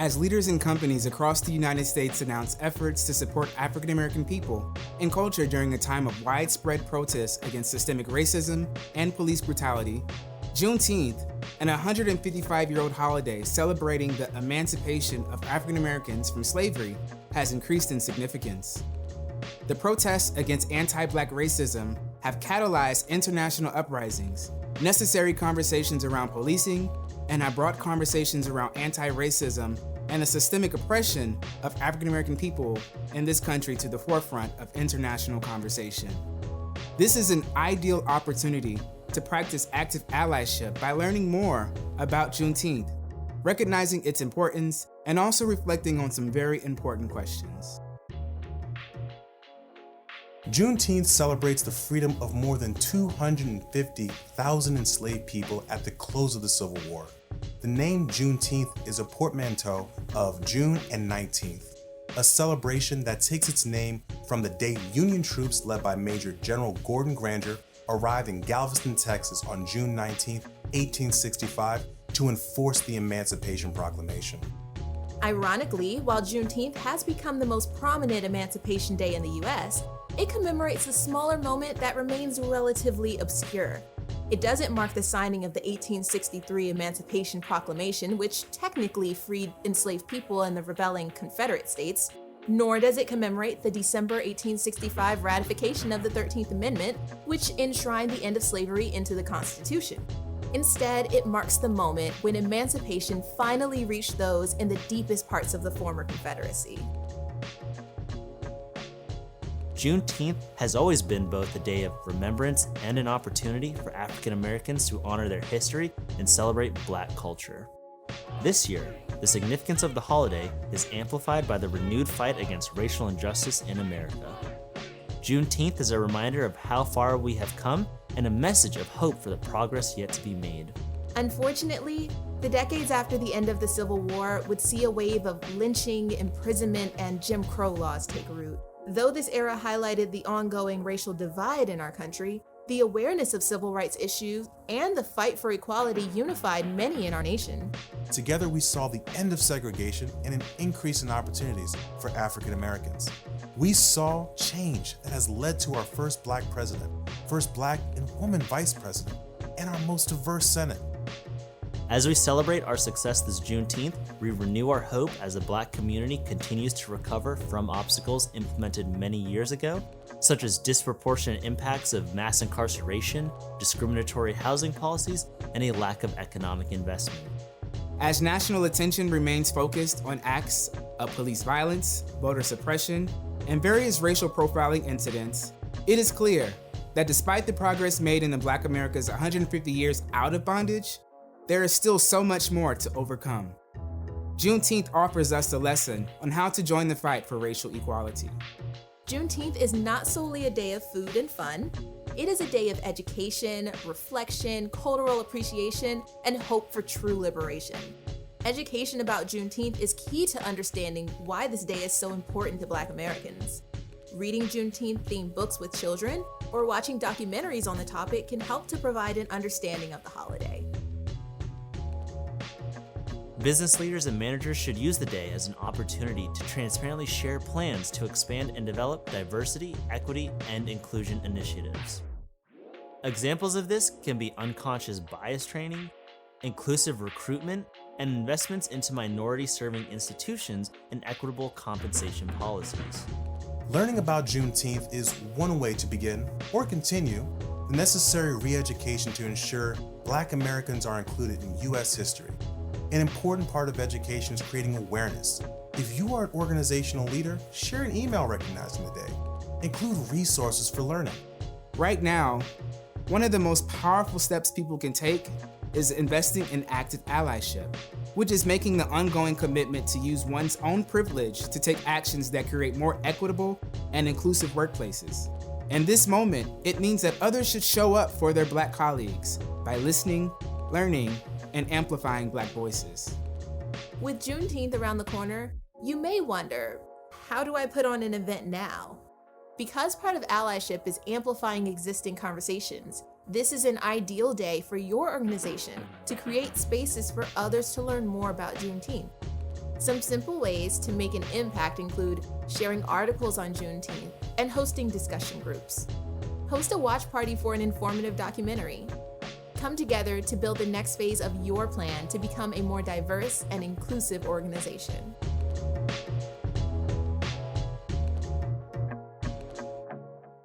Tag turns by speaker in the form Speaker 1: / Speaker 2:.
Speaker 1: as leaders and companies across the United States announce efforts to support African American people and culture during a time of widespread protests against systemic racism and police brutality, Juneteenth, an 155-year-old holiday celebrating the emancipation of African Americans from slavery, has increased in significance. The protests against anti-Black racism have catalyzed international uprisings, necessary conversations around policing, and have brought conversations around anti-racism and the systemic oppression of African American people in this country to the forefront of international conversation. This is an ideal opportunity to practice active allyship by learning more about Juneteenth, recognizing its importance, and also reflecting on some very important questions.
Speaker 2: Juneteenth celebrates the freedom of more than 250,000 enslaved people at the close of the Civil War. The name Juneteenth is a portmanteau of June and 19th, a celebration that takes its name from the day Union troops led by Major General Gordon Granger arrived in Galveston, Texas on June 19, 1865 to enforce the Emancipation Proclamation.
Speaker 3: Ironically, while Juneteenth has become the most prominent Emancipation Day in the US, it commemorates a smaller moment that remains relatively obscure. It doesn't mark the signing of the 1863 Emancipation Proclamation, which technically freed enslaved people in the rebelling Confederate States, nor does it commemorate the December 1865 ratification of the 13th Amendment, which enshrined the end of slavery into the Constitution. Instead, it marks the moment when emancipation finally reached those in the deepest parts of the former Confederacy.
Speaker 4: Juneteenth has always been both a day of remembrance and an opportunity for African Americans to honor their history and celebrate Black culture. This year, the significance of the holiday is amplified by the renewed fight against racial injustice in America. Juneteenth is a reminder of how far we have come and a message of hope for the progress yet to be made.
Speaker 3: Unfortunately, the decades after the end of the Civil War would see a wave of lynching, imprisonment, and Jim Crow laws take root. Though this era highlighted the ongoing racial divide in our country, the awareness of civil rights issues and the fight for equality unified many in our nation.
Speaker 2: Together, we saw the end of segregation and an increase in opportunities for African Americans. We saw change that has led to our first Black president, first Black and woman vice president, and our most diverse Senate.
Speaker 4: As we celebrate our success this Juneteenth, we renew our hope as the Black community continues to recover from obstacles implemented many years ago, such as disproportionate impacts of mass incarceration, discriminatory housing policies, and a lack of economic investment.
Speaker 1: As national attention remains focused on acts of police violence, voter suppression, and various racial profiling incidents, it is clear that despite the progress made in the Black America's 150 years out of bondage, there is still so much more to overcome. Juneteenth offers us a lesson on how to join the fight for racial equality.
Speaker 3: Juneteenth is not solely a day of food and fun. It is a day of education, reflection, cultural appreciation, and hope for true liberation. Education about Juneteenth is key to understanding why this day is so important to Black Americans. Reading Juneteenth-themed books with children or watching documentaries on the topic can help to provide an understanding of the holiday.
Speaker 4: Business leaders and managers should use the day as an opportunity to transparently share plans to expand and develop diversity, equity, and inclusion initiatives. Examples of this can be unconscious bias training, inclusive recruitment, and investments into minority-serving institutions and equitable compensation policies.
Speaker 2: Learning about Juneteenth is one way to begin or continue the necessary re-education to ensure Black Americans are included in U.S. history. An important part of education is creating awareness. If you are an organizational leader, share an email recognizing the day. Include resources for learning.
Speaker 1: Right now, one of the most powerful steps people can take is investing in active allyship, which is making the ongoing commitment to use one's own privilege to take actions that create more equitable and inclusive workplaces. In this moment, it means that others should show up for their Black colleagues by listening, learning, and amplifying Black voices.
Speaker 3: With Juneteenth around the corner, you may wonder, how do I put on an event now? Because part of allyship is amplifying existing conversations, this is an ideal day for your organization to create spaces for others to learn more about Juneteenth. Some simple ways to make an impact include sharing articles on Juneteenth and hosting discussion groups. Host a watch party for an informative documentary. Come together to build the next phase of your plan to become a more diverse and inclusive organization.